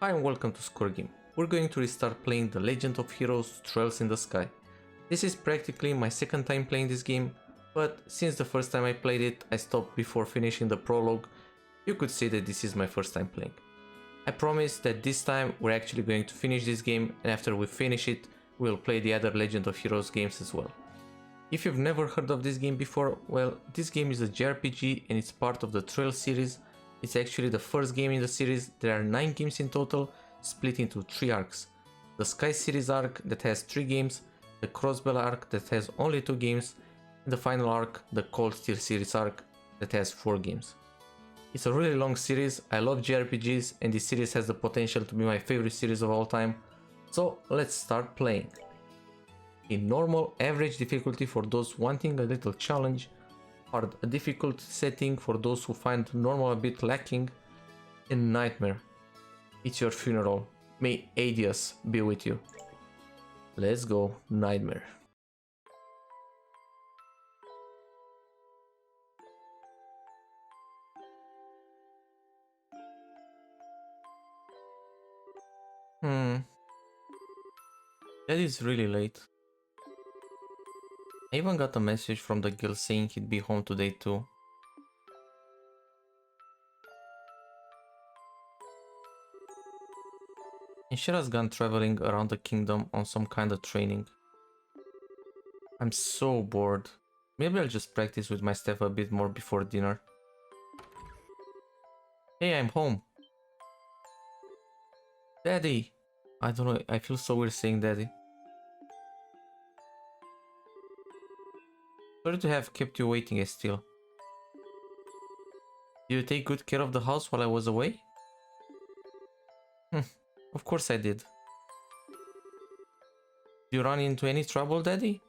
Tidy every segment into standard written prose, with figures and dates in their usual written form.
Hi and welcome to Score Game. We're going to restart playing The Legend of Heroes Trails in the Sky. This is practically my second time playing this game, but since the first time I played it, I stopped before finishing the prologue. You could say that this is my first time playing. I promise that this time we're actually going to finish this game, and after we finish it, we'll play the other Legend of Heroes games as well. If you've never heard of this game before, well, this game is a JRPG and it's part of the Trails series. It's actually the first game in the series. There are 9 games in total, split into 3 arcs. The Sky series arc that has 3 games, the Crossbell arc that has only 2 games, and the final arc, the Cold Steel series arc, that has 4 games. It's a really long series. I love JRPGs and this series has the potential to be my favorite series of all time. So let's start playing. In normal, average difficulty for those wanting a little challenge, hard, a difficult setting for those who find normal a bit lacking, and nightmare. It's your funeral. May Adius be with you. Let's go, nightmare. That is really late. I even got a message from the guild saying he'd be home today too. And Shira's gone traveling around the kingdom on some kind of training. I'm so bored. Maybe I'll just practice with my staff a bit more before dinner. Hey, I'm home. Daddy! I don't know, I feel so weird saying daddy. Sorry to have kept you waiting, Estelle. Did you take good care of the house while I was away? Of course I did. Did you run into any trouble, Daddy?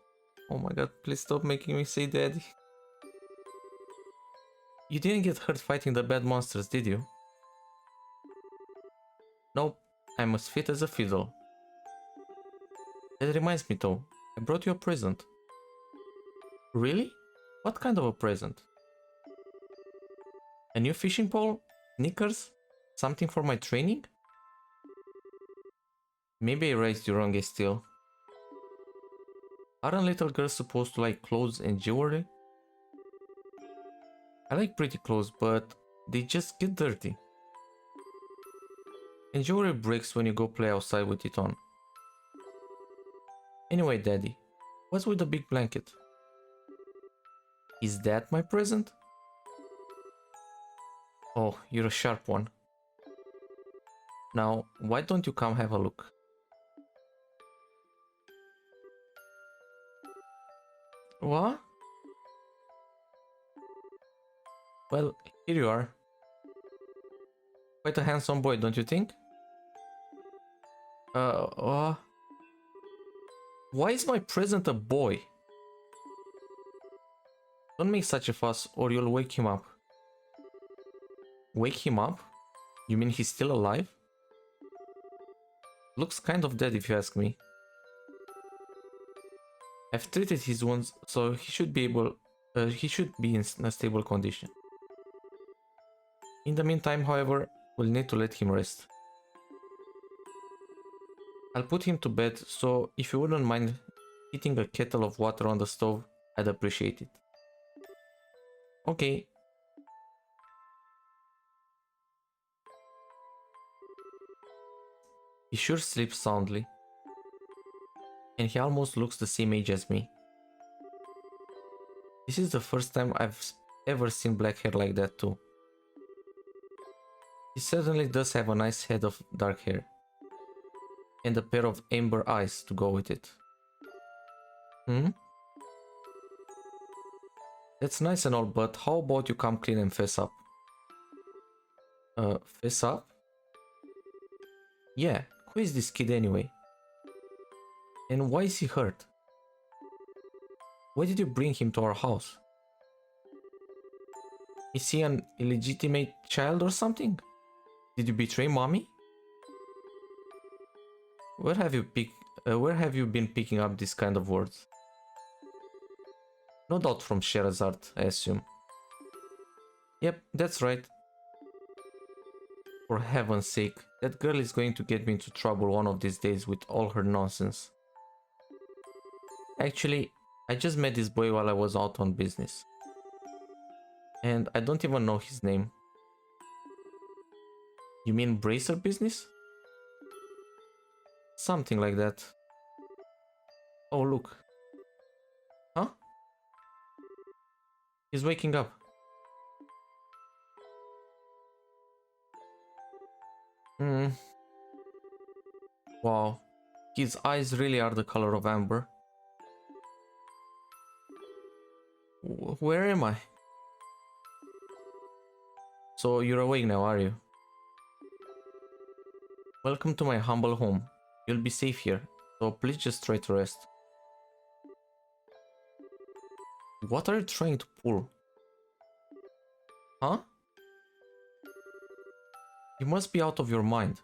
Oh my god, please stop making me say Daddy. You didn't get hurt fighting the bad monsters, did you? Nope, I'm as fit as a fiddle. That reminds me though, I brought you a present. Really? What kind of a present? A new fishing pole? Sneakers? Something for my training? Maybe I raised you wrong, Estelle. Aren't little girls supposed to like clothes and jewelry? I like pretty clothes, but they just get dirty. And jewelry breaks when you go play outside with it on. Anyway, Daddy, what's with the big blanket? Is that my present? Oh, you're a sharp one. Now, why don't you come have a look? What? Well, here you are. Quite a handsome boy, don't you think? Why is my present a boy? Don't make such a fuss or you'll wake him up. Wake him up? You mean he's still alive? Looks kind of dead if you ask me. I've treated his wounds, so he should be in a stable condition. In the meantime, however, we'll need to let him rest. I'll put him to bed, so if you wouldn't mind heating a kettle of water on the stove, I'd appreciate it. Okay. He sure sleeps soundly. And he almost looks the same age as me. This is the first time I've ever seen black hair like that too. He certainly does have a nice head of dark hair. And a pair of amber eyes to go with it. That's nice and all, but how about you come clean and fess up? Fess up? Yeah, who is this kid anyway? And why is he hurt? Why did you bring him to our house? Is he an illegitimate child or something? Did you betray mommy? Where have you been picking up this kind of words? No doubt from Sherazard, I assume. Yep, that's right. For heaven's sake, that girl is going to get me into trouble one of these days with all her nonsense. Actually, I just met this boy while I was out on business. And I don't even know his name. You mean bracer business? Something like that. Oh, look. Huh? He's waking up. Hmm. Wow. His eyes really are the color of amber. Where am I? So you're awake now, are you? Welcome to my humble home. You'll be safe here, so please just try to rest. What are you trying to pull? Huh? You must be out of your mind.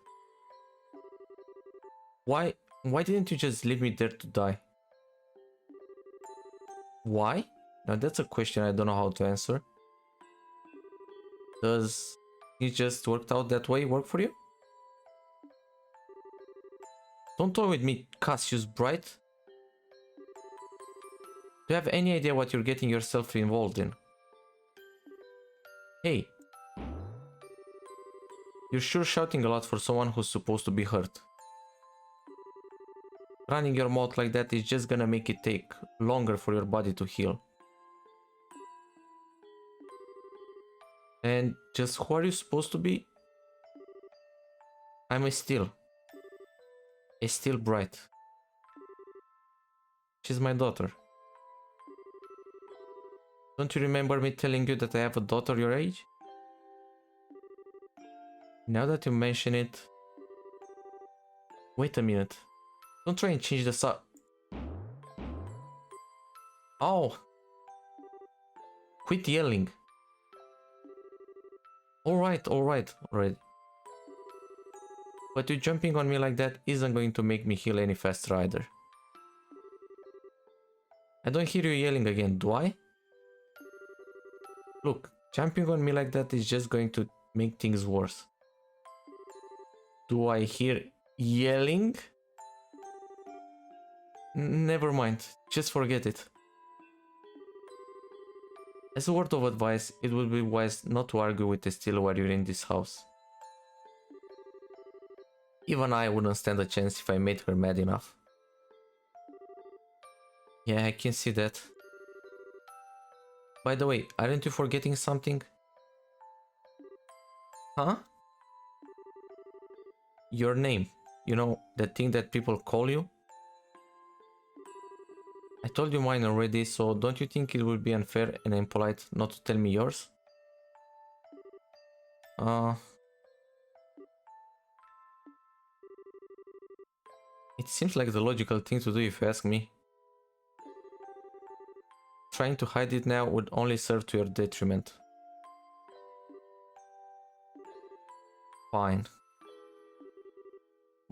Why didn't you just leave me there to die? Why? Now that's a question I don't know how to answer. Does it just worked out that way work for you? Don't toy with me, Cassius Bright. Do you have any idea what you're getting yourself involved in? Hey. You're sure shouting a lot for someone who's supposed to be hurt. Running your mouth like that is just gonna make it take longer for your body to heal. And just who are you supposed to be? I'm Estelle. Estelle Bright. She's my daughter. Don't you remember me telling you that I have a daughter your age? Now that you mention it... Wait a minute. Don't try and change the Oh! Quit yelling. Alright. But you jumping on me like that isn't going to make me heal any faster either. I don't hear you yelling again, do I? Look, jumping on me like that is just going to make things worse. Do I hear yelling? Never mind, just forget it. As a word of advice, it would be wise not to argue with Estelle while you're in this house. Even I wouldn't stand a chance if I made her mad enough. Yeah, I can see that. By the way, aren't you forgetting something? Huh? Your name. You know, that thing that people call you? I told you mine already, so don't you think it would be unfair and impolite not to tell me yours? It seems like the logical thing to do if you ask me. Trying to hide it now would only serve to your detriment. Fine.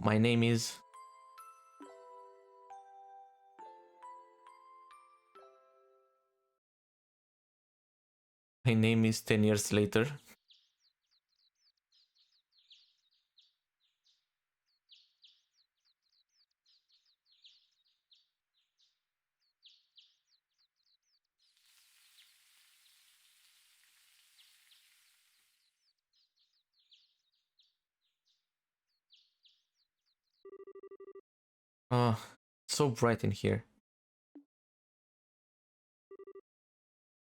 My name is... My name is 10 years later. So bright in here.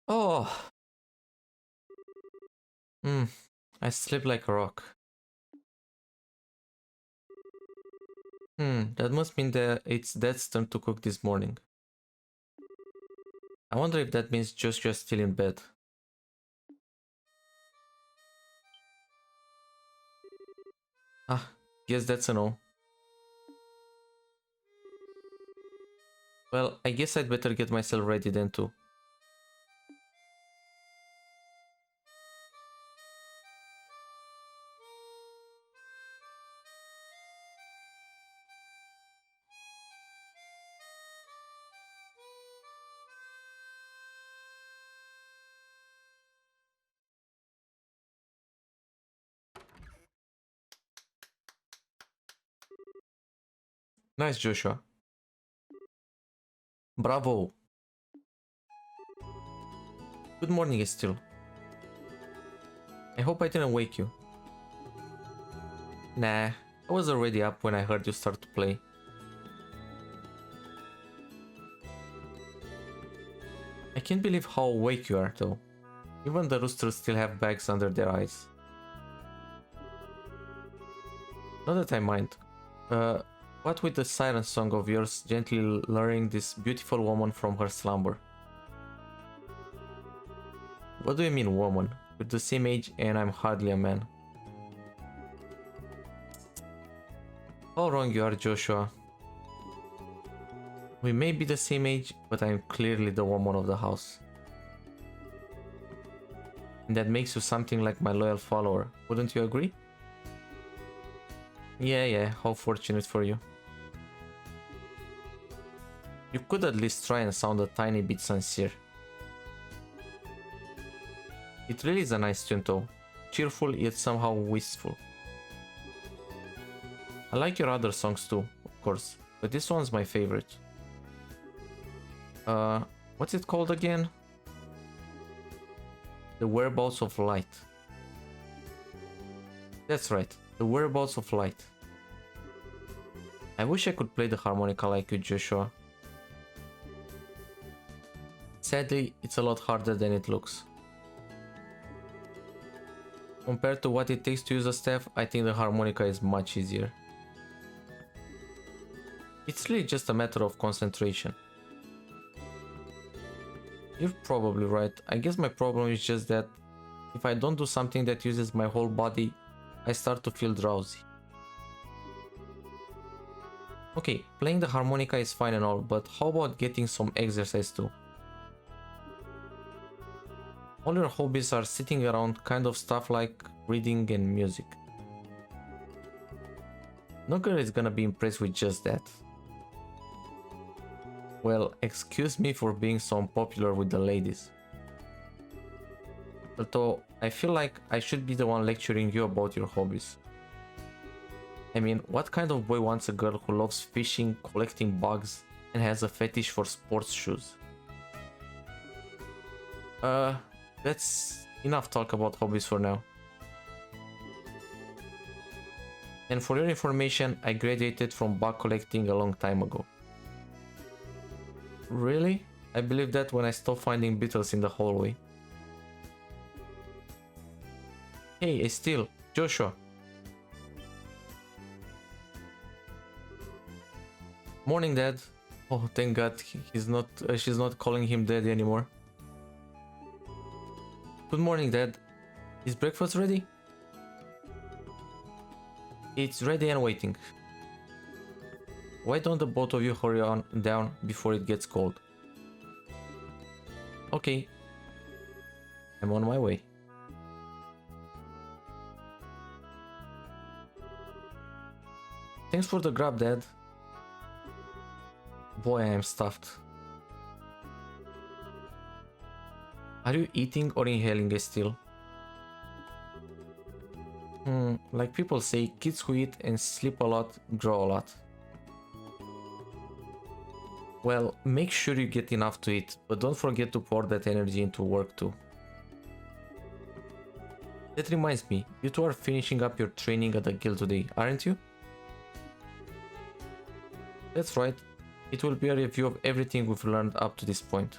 Oh! I sleep like a rock. That must mean that it's Dad's turn to cook this morning. I wonder if that means Joshua's still in bed. Guess that's a no. Well, I guess I'd better get myself ready then too. Nice, Joshua. Bravo. Good morning, Estelle. I hope I didn't wake you. Nah, I was already up when I heard you start to play. I can't believe how awake you are, though. Even the roosters still have bags under their eyes. Not that I mind. What with the siren song of yours gently luring this beautiful woman from her slumber? What do you mean, woman? We're the same age and I'm hardly a man. How wrong you are, Joshua. We may be the same age, but I'm clearly the woman of the house. And that makes you something like my loyal follower, wouldn't you agree? Yeah, how fortunate for you. You could at least try and sound a tiny bit sincere. It really is a nice tune though, cheerful yet somehow wistful. I like your other songs too, of course, but this one's my favorite. What's it called again? The Whereabouts of Light. That's right, The Whereabouts of Light. I wish I could play the harmonica like you, Joshua. Sadly, it's a lot harder than it looks. Compared to what it takes to use a staff, I think the harmonica is much easier. It's really just a matter of concentration. You're probably right. I guess my problem is just that if I don't do something that uses my whole body, I start to feel drowsy. Okay, playing the harmonica is fine and all, but how about getting some exercise too? All your hobbies are sitting around kind of stuff like reading and music. No girl is gonna be impressed with just that. Well, excuse me for being so unpopular with the ladies. Although, I feel like I should be the one lecturing you about your hobbies. I mean, what kind of boy wants a girl who loves fishing, collecting bugs, and has a fetish for sports shoes? That's enough talk about hobbies for now. And for your information, I graduated from bug collecting a long time ago. Really? I believe that when I stopped finding beetles in the hallway. Hey, Estelle, Joshua. Morning, Dad. Oh, thank God, she's not calling him Dad anymore. Good morning, Dad. Is breakfast ready? It's ready and waiting. Why don't the both of you hurry on down before it gets cold? Okay. I'm on my way. Thanks for the grab, Dad. Boy, I am stuffed. Are you eating or inhaling still? Like people say, kids who eat and sleep a lot grow a lot. Well, make sure you get enough to eat, but don't forget to pour that energy into work too. That reminds me, you two are finishing up your training at the guild today, aren't you? That's right, it will be a review of everything we've learned up to this point.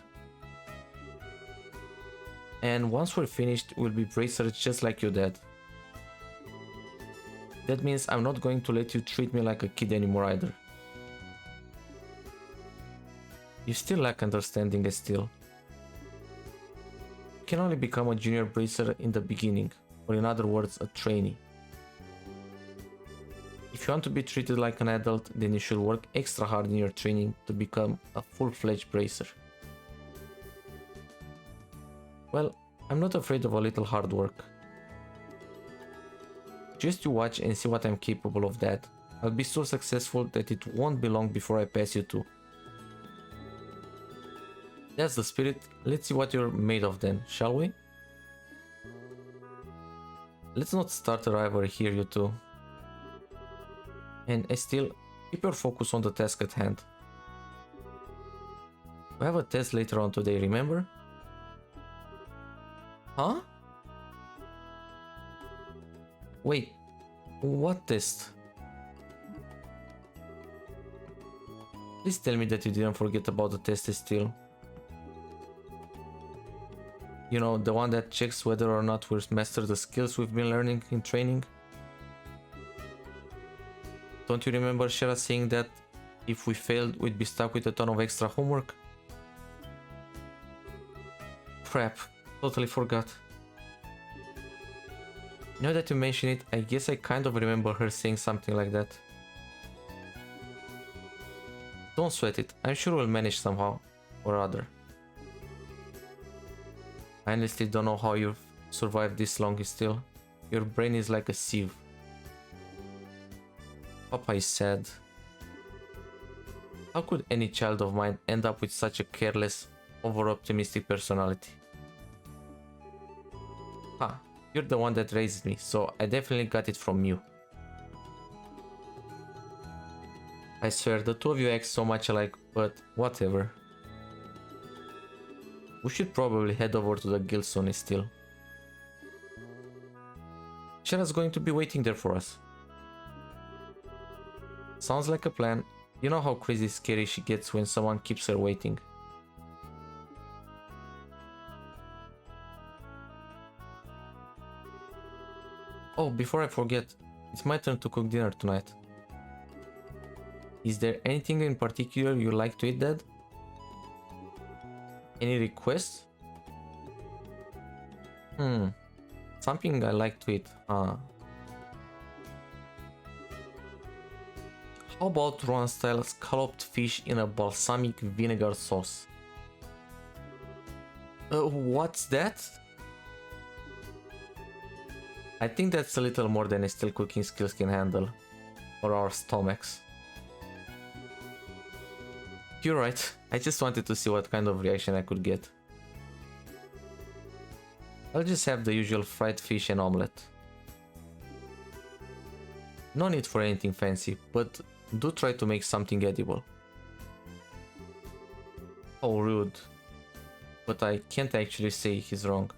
And once we're finished, we'll be bracers just like your dad. That means I'm not going to let you treat me like a kid anymore either. You still lack understanding, Estelle. You can only become a junior bracer in the beginning, or in other words, a trainee. If you want to be treated like an adult, then you should work extra hard in your training to become a full-fledged bracer. Well, I'm not afraid of a little hard work. Just you watch and see what I'm capable of, Dad. I'll be so successful that it won't be long before I pass you too. That's the spirit. Let's see what you're made of then, shall we? Let's not start a rivalry here, you two. And Estelle, Keep your focus on the task at hand. We have a test later on today, remember? Huh? Wait, what test? Please tell me that you didn't forget about the test still. You know, the one that checks whether or not we've mastered the skills we've been learning in training? Don't you remember Shara saying that if we failed, we'd be stuck with a ton of extra homework? Crap, totally forgot. Now that you mention it, I guess I kind of remember her saying something like that. Don't sweat it, I'm sure we'll manage somehow or other. I honestly don't know how you've survived this long still. Your brain is like a sieve. Papa is sad. How could any child of mine end up with such a careless, over-optimistic personality? Ha, you're the one that raised me, so I definitely got it from you. I swear, the two of you act so much alike, but whatever. We should probably head over to the guild soon still. Shara's going to be waiting there for us. Sounds like a plan. You know how crazy scary she gets when someone keeps her waiting. Oh, before I forget, it's my turn to cook dinner tonight. Is there anything in particular you like to eat, Dad? Any requests? Something I like to eat. How about Rouen style scalloped fish in a balsamic vinegar sauce? What's that? I think that's a little more than Estelle cooking skills can handle. Or our stomachs. You're right, I just wanted to see what kind of reaction I could get. I'll just have the usual fried fish and omelette. No need for anything fancy, but do try to make something edible. Oh, rude. But I can't actually say he's wrong.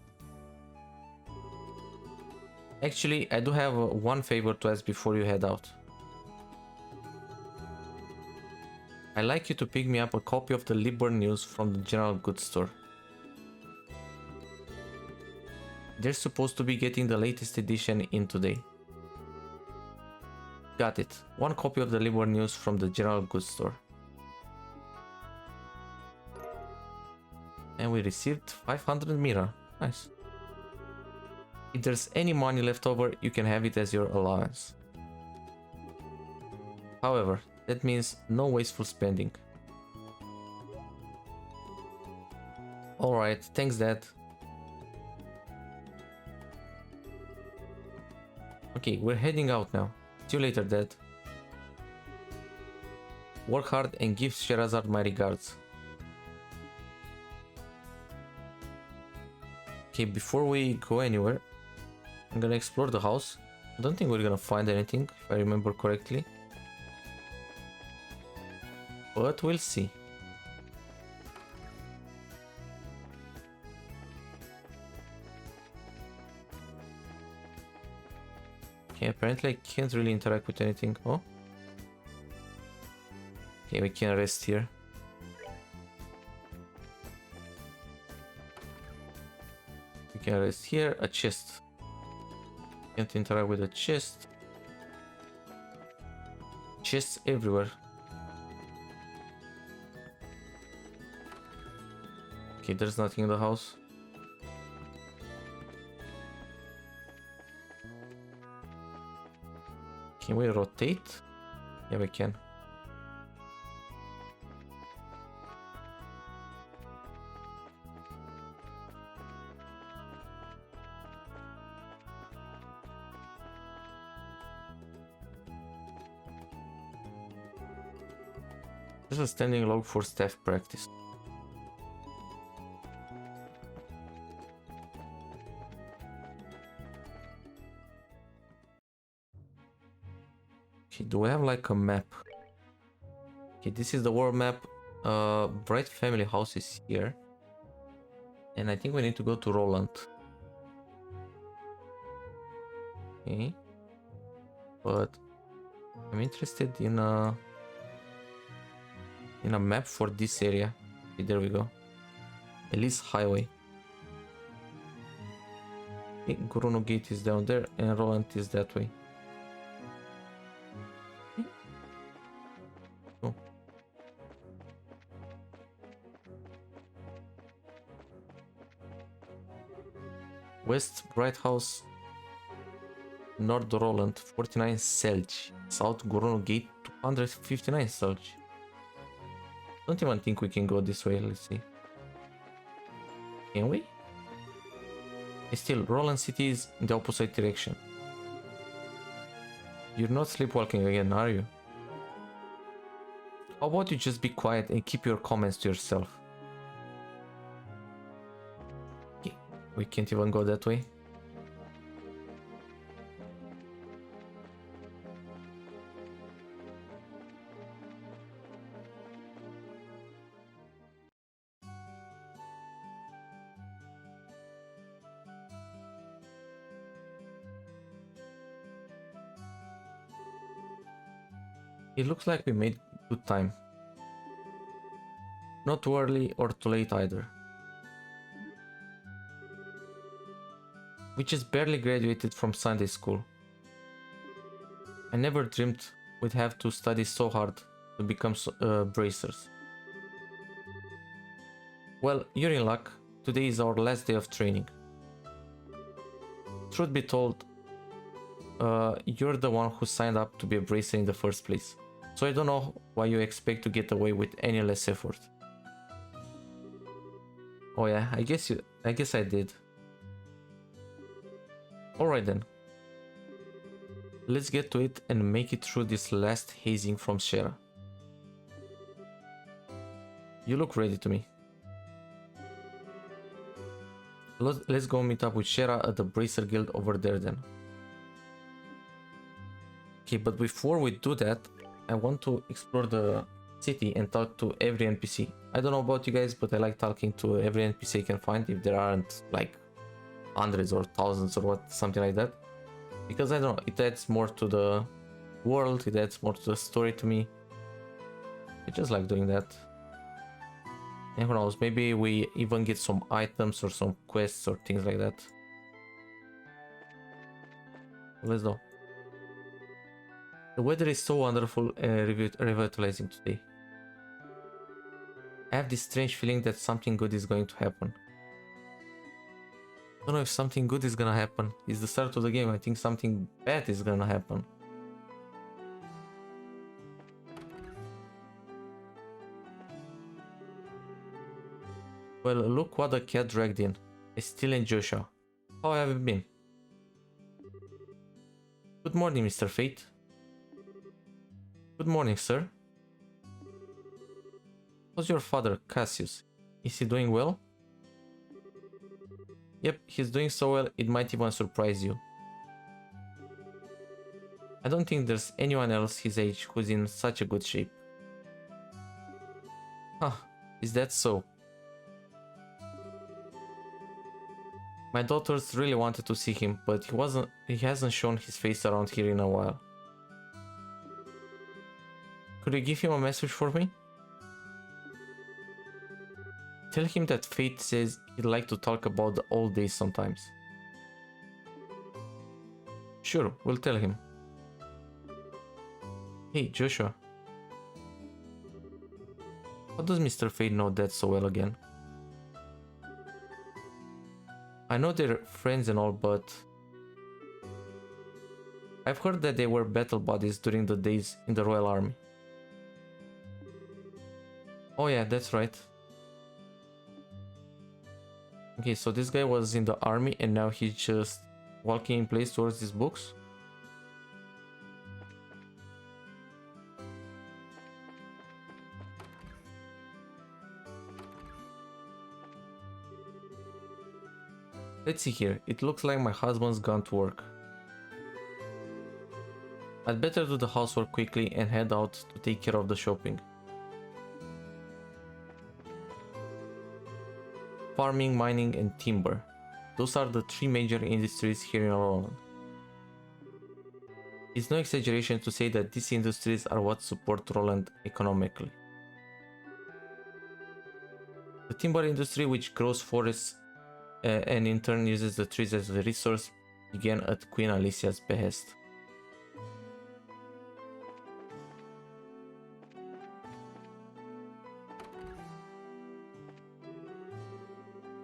Actually, I do have one favor to ask before you head out. I'd like you to pick me up a copy of the Liburn News from the general goods store. They're supposed to be getting the latest edition in today. Got it. One copy of the Liburn News from the general goods store. And we received 500 mira. Nice. If there's any money left over, you can have it as your allowance. However, that means no wasteful spending. Alright, thanks Dad. Okay, we're heading out now. See you later, Dad. Work hard and give Sherazard my regards. Okay, before we go anywhere, I'm gonna explore the house. I don't think we're gonna find anything, if I remember correctly. But we'll see. Okay, apparently I can't really interact with anything. Oh. Okay, we can rest here. We can rest here. A chest. Can't interact with a chest. Chests everywhere. Okay, there's nothing in the house. Can we rotate? Yeah, we can. There's a standing log for staff practice. Okay, do we have like a map? Okay, this is the world map. Bright family house is here. And I think we need to go to Roland. Okay. But I'm interested in a map for this area. Okay, there we go. Elise Highway. Okay, Guruno Gate is down there and Roland is that way. Okay. Oh. West Bright House, North Roland 49 Selj, South Guruno Gate 259 Selj. Don't even think we can go this way. Let's see. Can we? Still, Roland City is in the opposite direction. You're not sleepwalking again, are you? How about you just be quiet and keep your comments to yourself? Okay, we can't even go that way. It looks like we made good time. Not too early or too late either. We just barely graduated from Sunday school. I never dreamed we'd have to study so hard to become bracers. Well, you're in luck. Today is our last day of training. Truth be told, you're the one who signed up to be a bracer in the first place. So I don't know why you expect to get away with any less effort. Oh yeah, I guess I did. Alright then. Let's get to it and make it through this last hazing from Shera. You look ready to me. Let's go meet up with Shera at the Bracer Guild over there then. Okay, but before we do that, I want to explore the city and talk to every NPC. I don't know about you guys, but I like talking to every NPC I can find, if there aren't like hundreds or thousands or what, something like that. Because I don't know, it adds more to the world, it adds more to the story to me. I just like doing that. And who knows, maybe we even get some items or some quests or things like that. Let's go. The weather is so wonderful and revitalizing today. I have this strange feeling that something good is going to happen. I don't know if something good is gonna happen. It's the start of the game. I think something bad is gonna happen. Well, look what the cat dragged in. Estelle and Joshua. How have you been? Good morning, Mr. Fate. Good morning, sir. How's your father, Cassius? Is he doing well? Yep, he's doing so well it might even surprise you. I don't think there's anyone else his age who's in such a good shape. Huh, is that so? My daughters really wanted to see him, but he hasn't shown his face around here in a while. Could you give him a message for me? Tell him that Fate says he'd like to talk about the old days sometimes. Sure, we'll tell him. Hey, Joshua. How does Mr. Fate know that so well again? I know they're friends and all, but I've heard that they were battle buddies during the days in the Royal Army. Oh yeah, that's right. Okay, so this guy was in the army and now he's just walking in place towards these books. Let's see here, it looks like my husband's gone to work. I'd better do the housework quickly and head out to take care of the shopping. farming, mining, and timber. Those are the three major industries here in Ireland. It's no exaggeration to say that these industries are what support Roland economically. The timber industry, which grows forests and in turn uses the trees as a resource, began at Queen Alicia's behest.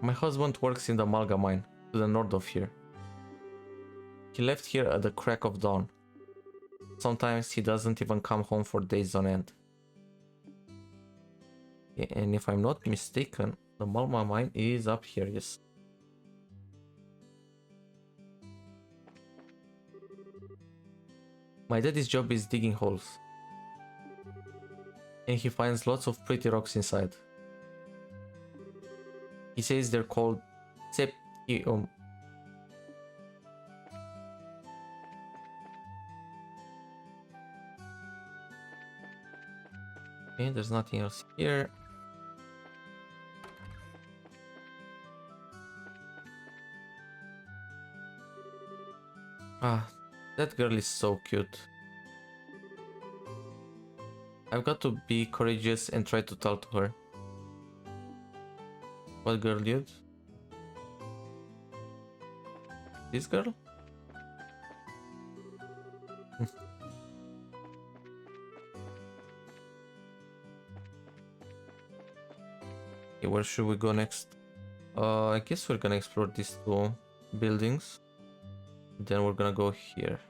My husband works in the Malga mine, to the north of here. He left here at the crack of dawn. Sometimes he doesn't even come home for days on end. Yeah, and if I'm not mistaken, the Malga mine is up here, yes. My daddy's job is digging holes. And he finds lots of pretty rocks inside. He says they're called septium. Okay, there's nothing else here. Ah, that girl is so cute. I've got to be courageous and try to talk to her. What girl, dude? This girl? Okay, where should we go next? I guess we're gonna explore these two buildings. Then we're gonna go here.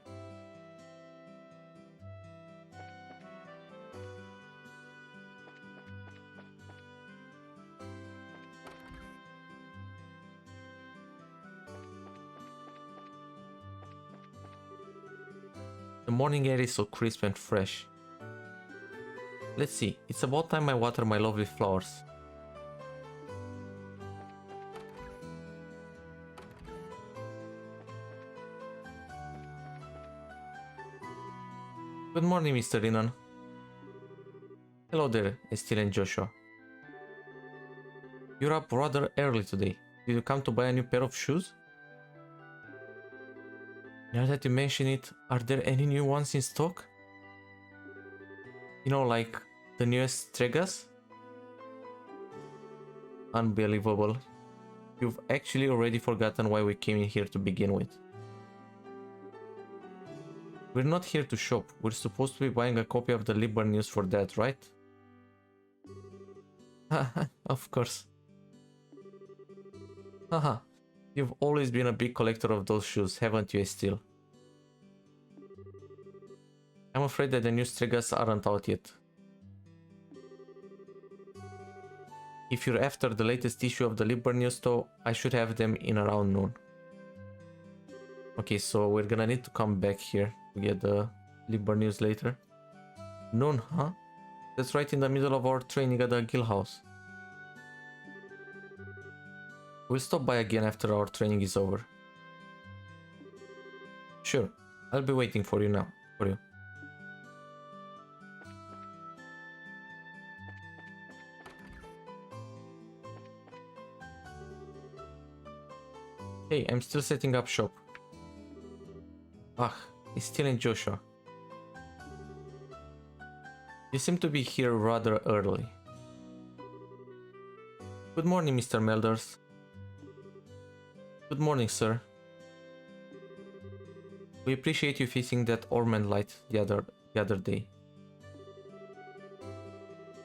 The morning air is so crisp and fresh. Let's see, it's about time I water my lovely flowers. Good morning, Mr. Renan. Hello there, Estelle and Joshua. You're up rather early today. Did you come to buy a new pair of shoes? Now that you mention it, are there any new ones in stock? You know, like the newest Stregas? Unbelievable. You've actually already forgotten why we came in here to begin with. We're not here to shop. We're supposed to be buying a copy of the Liber News for that, right? Of course. Haha. You've always been a big collector of those shoes, haven't you, Estelle? I'm afraid that the new Stregas aren't out yet. If you're after the latest issue of the Liber News though, I should have them in around noon. Okay, so we're gonna need to come back here to get the Liber News later. Noon, huh? That's right in the middle of our training at the Guild House. We'll stop by again after our training is over. Sure, I'll be waiting for you now. For you. Hey, I'm still setting up shop. Ah, it's still in Joshua. You seem to be here rather early. Good morning, Mr. Melders. Good morning, sir. We appreciate you fixing that Orman light the other day.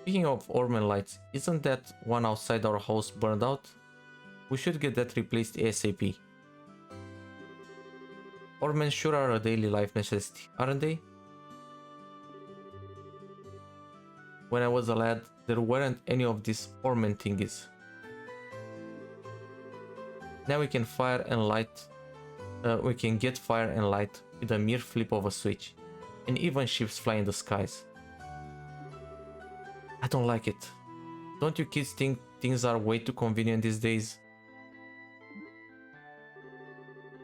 Speaking of Orman lights, isn't that one outside our house burned out? We should get that replaced ASAP. Ormans sure are a daily life necessity, aren't they? When I was a lad, there weren't any of these Orman thingies. Now we can fire and light. We can get fire and light with a mere flip of a switch, and even ships fly in the skies. I don't like it. Don't you kids think things are way too convenient these days?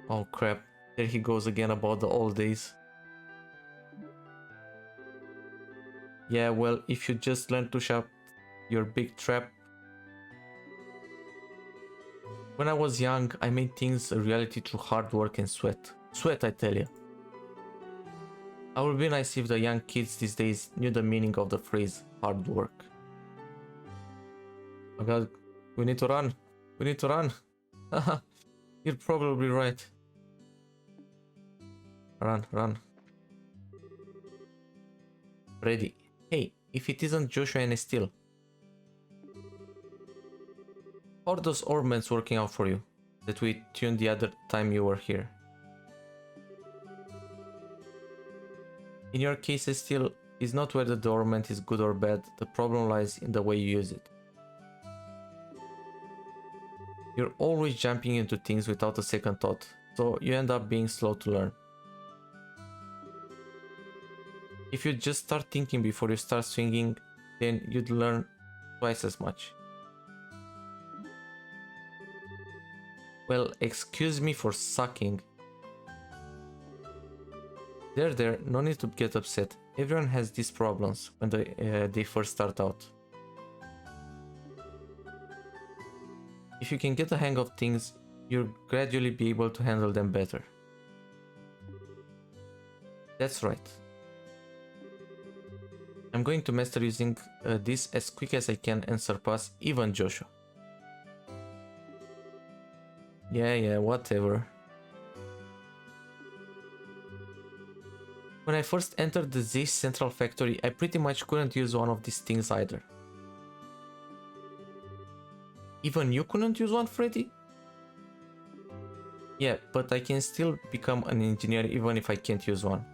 Oh crap, there he goes again about the old days. Yeah, well, if you just learn to shut your big trap. When I was young, I made things a reality through hard work and sweat. Sweat, I tell you. I would be nice if the young kids these days knew the meaning of the phrase hard work. Oh god, we need to run. We need to run. Haha, you're probably right. Run, run. Ready. Hey, if it isn't Joshua and Estelle. How are those orbments working out for you that we tuned the other time you were here? In your case, Estelle, is not whether the ornament is good or bad, the problem lies in the way you use it. You're always jumping into things without a second thought, so you end up being slow to learn. If you just start thinking before you start swinging, then you'd learn twice as much. Well, excuse me for sucking. There, no need to get upset. Everyone has these problems when they first start out. If you can get the hang of things, you'll gradually be able to handle them better. That's right. I'm going to master using this as quick as I can and surpass even Joshua. Yeah, whatever. When I first entered the Xseed Central Factory, I pretty much couldn't use one of these things either. Even you couldn't use one, Freddy? Yeah, but I can still become an engineer even if I can't use one.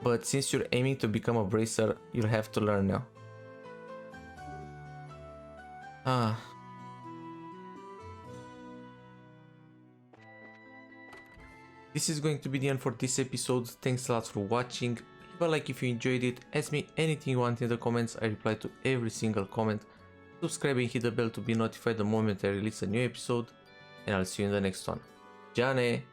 But since you're aiming to become a bracer, you'll have to learn now. This is going to be the end for this episode. Thanks a lot for watching. Leave a like if you enjoyed it. Ask me anything you want in the comments. I reply to every single comment. Subscribe and hit the bell to be notified the moment I release a new episode. And I'll see you in the next one. Jane!